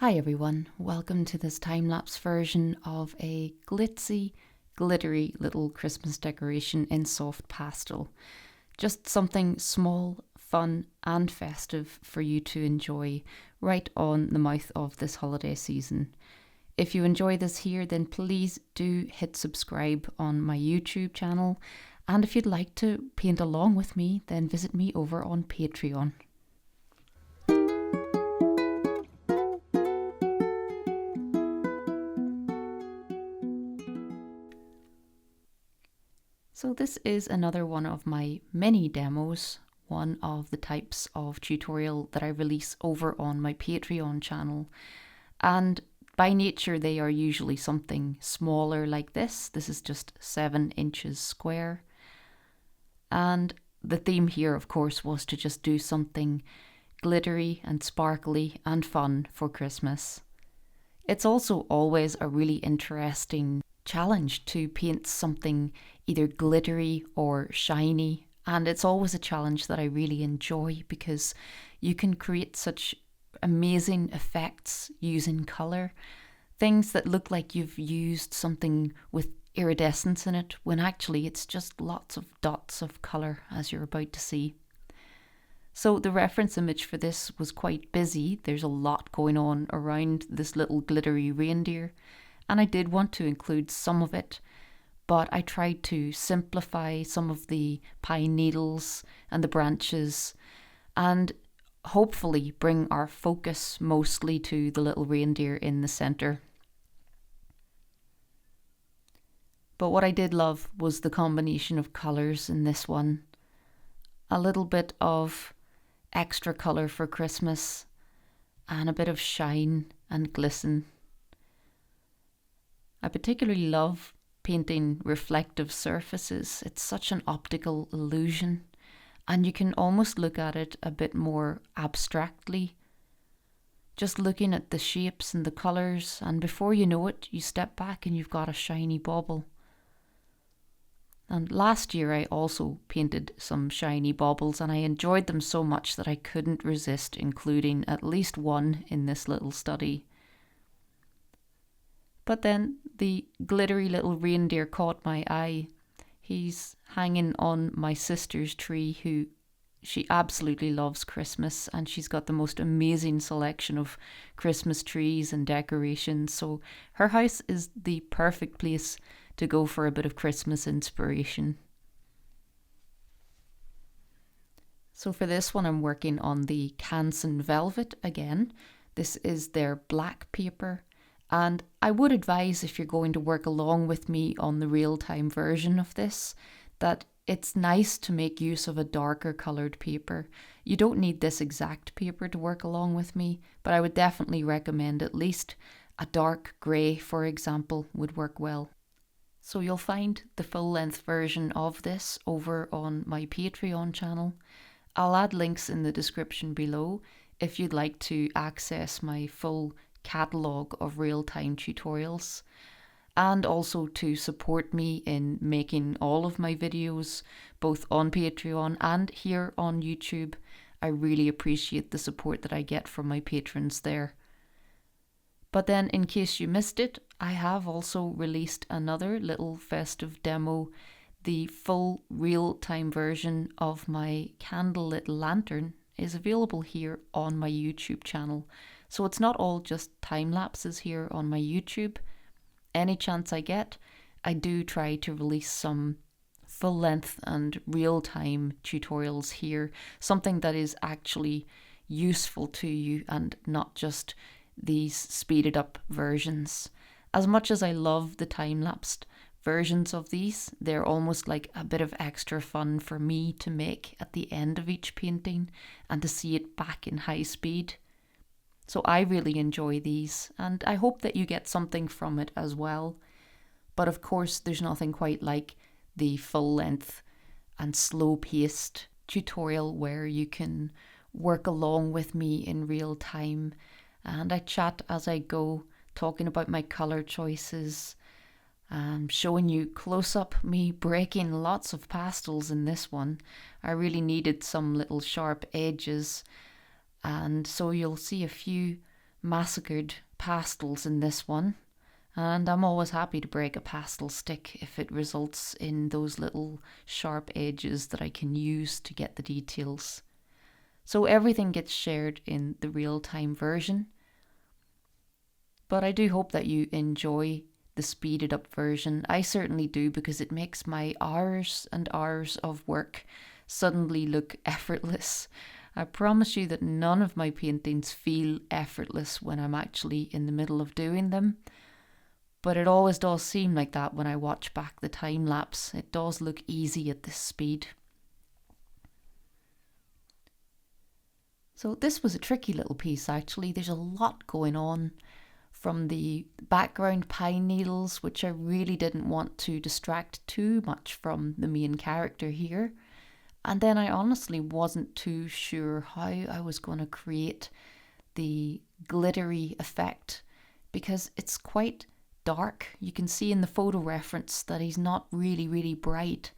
Hi everyone, welcome to this time-lapse version of a glittery little Christmas decoration in soft pastel. Just something small, fun and festive for you to enjoy right on the mouth of this holiday season. If you enjoy this here, then please do hit subscribe on my YouTube channel, and if you'd like to paint along with me, then visit me over on Patreon. So this is another one of my mini demos, one of the types of tutorial that I release over on my Patreon channel. And by nature, they are usually something smaller like this. This is just 7 inches square. And the theme here, of course, was to just do something glittery and sparkly and fun for Christmas. It's also always a really interesting challenge to paint something either glittery or shiny, and it's always a challenge that I really enjoy because you can create such amazing effects using colour, things that look like you've used something with iridescence in it when actually it's just lots of dots of colour, as you're about to see. So the reference image for this was quite busy. There's a lot going on around this little glittery reindeer, and I did want to include some of it, but I tried to simplify some of the pine needles and the branches and hopefully bring our focus mostly to the little reindeer in the centre. But what I did love was the combination of colours in this one. A little bit of extra colour for Christmas and a bit of shine and glisten. I particularly love painting reflective surfaces. It's such an optical illusion, and you can almost look at it a bit more abstractly, just looking at the shapes and the colours, and before you know it, you step back and you've got a shiny bauble. And last year I also painted some shiny baubles, and I enjoyed them so much that I couldn't resist including at least one in this little study. But then the glittery little reindeer caught my eye. He's hanging on my sister's tree, who she absolutely loves Christmas, and she's got the most amazing selection of Christmas trees and decorations. So her house is the perfect place to go for a bit of Christmas inspiration. So for this one, I'm working on the Canson Velvet again. This is their black paper. And I would advise, if you're going to work along with me on the real-time version of this, that it's nice to make use of a darker coloured paper. You don't need this exact paper to work along with me, but I would definitely recommend at least a dark grey, for example, would work well. So you'll find the full-length version of this over on my Patreon channel. I'll add links in the description below if you'd like to access my full catalogue of real-time tutorials, and also to support me in making all of my videos both on Patreon and here on YouTube. I really appreciate the support that I get from my patrons there. But then, in case you missed it, I have also released another little festive demo. The full real-time version of my candlelit lantern is available here on my YouTube channel. So it's not all just time lapses here on my YouTube. Any chance I get, I do try to release some full length and real time tutorials here. Something that is actually useful to you and not just these speeded up versions. As much as I love the time lapsed versions of these, they're almost like a bit of extra fun for me to make at the end of each painting and to see it back in high speed. So I really enjoy these, and I hope that you get something from it as well. But of course, there's nothing quite like the full-length and slow-paced tutorial where you can work along with me in real time, and I chat as I go, talking about my colour choices, showing you close-up me breaking lots of pastels in this one. I really needed some little sharp edges, and so you'll see a few massacred pastels in this one. And I'm always happy to break a pastel stick if it results in those little sharp edges that I can use to get the details. So everything gets shared in the real-time version. But I do hope that you enjoy the speeded up version. I certainly do, because it makes my hours and hours of work suddenly look effortless. I promise you that none of my paintings feel effortless when I'm actually in the middle of doing them. But it always does seem like that when I watch back the time lapse. It does look easy at this speed. So this was a tricky little piece actually. There's a lot going on, from the background pine needles, which I really didn't want to distract too much from the main character here. And then I honestly wasn't too sure how I was going to create the glittery effect, because it's quite dark. You can see in the photo reference that he's not really bright,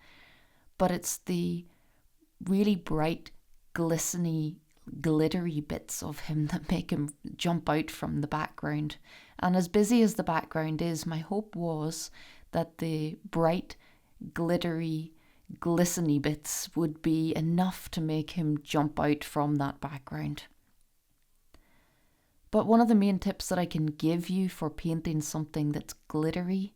but it's the really bright, glistening, glittery bits of him that make him jump out from the background. And as busy as the background is, my hope was that the bright, glittery, glistening bits would be enough to make him jump out from that background. But one of the main tips that I can give you for painting something that's glittery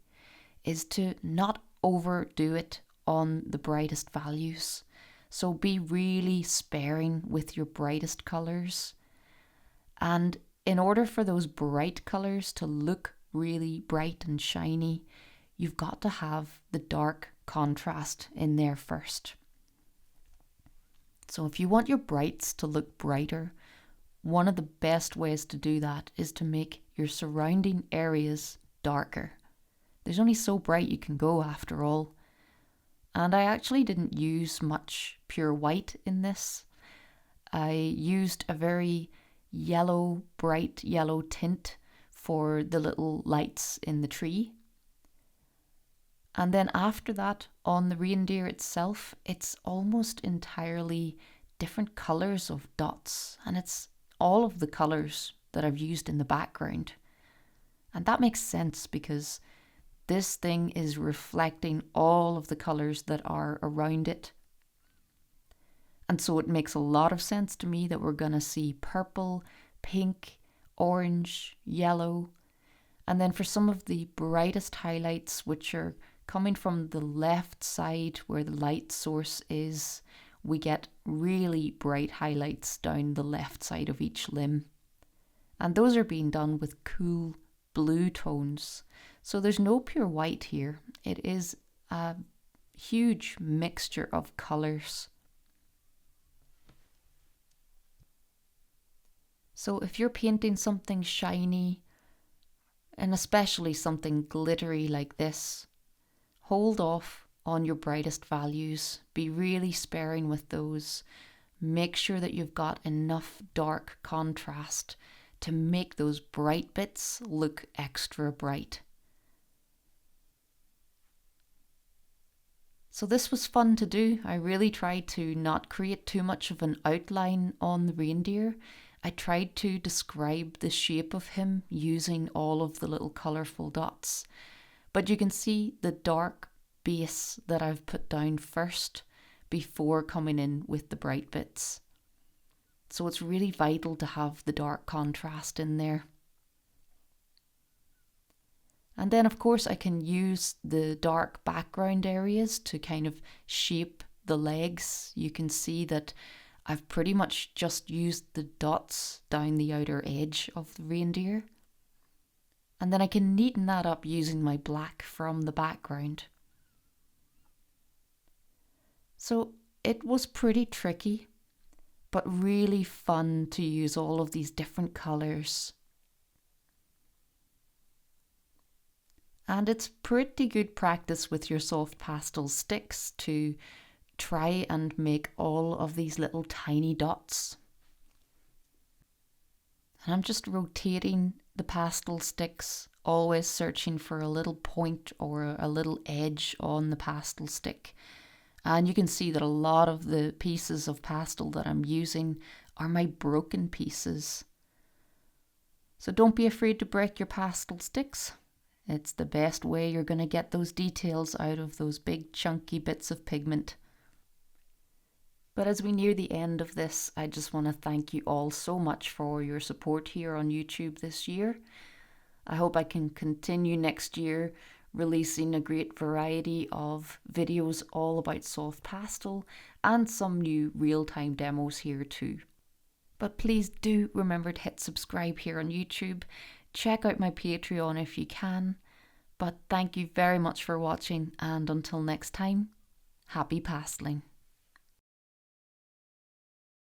is to not overdo it on the brightest values. So be really sparing with your brightest colours. And in order for those bright colours to look really bright and shiny, you've got to have the dark contrast in there first. So if you want your brights to look brighter, one of the best ways to do that is to make your surrounding areas darker. There's only so bright you can go after all. And I actually didn't use much pure white in this. I used a very yellow, bright yellow tint for the little lights in the tree. And then after that, on the reindeer itself, it's almost entirely different colours of dots. And it's all of the colours that I've used in the background. And that makes sense, because this thing is reflecting all of the colours that are around it. And so it makes a lot of sense to me that we're going to see purple, pink, orange, yellow. And then for some of the brightest highlights, which are coming from the left side where the light source is, we get really bright highlights down the left side of each limb. And those are being done with cool blue tones. So there's no pure white here. It is a huge mixture of colours. So if you're painting something shiny, and especially something glittery like this, hold off on your brightest values. Be really sparing with those. Make sure that you've got enough dark contrast to make those bright bits look extra bright. So this was fun to do. I really tried to not create too much of an outline on the reindeer. I tried to describe the shape of him using all of the little colourful dots. But you can see the dark base that I've put down first before coming in with the bright bits. So it's really vital to have the dark contrast in there. And then of course I can use the dark background areas to kind of shape the legs. You can see that I've pretty much just used the dots down the outer edge of the reindeer. And then I can neaten that up using my black from the background. So it was pretty tricky, but really fun to use all of these different colours. And it's pretty good practice with your soft pastel sticks to try and make all of these little tiny dots. And I'm just rotating the pastel sticks, always searching for a little point or a little edge on the pastel stick. And you can see that a lot of the pieces of pastel that I'm using are my broken pieces. So don't be afraid to break your pastel sticks. It's the best way you're going to get those details out of those big chunky bits of pigment. But as we near the end of this, I just want to thank you all so much for your support here on YouTube this year. I hope I can continue next year releasing a great variety of videos all about soft pastel and some new real-time demos here too. But please do remember to hit subscribe here on YouTube. Check out my Patreon if you can. But thank you very much for watching, and until next time, happy pasteling.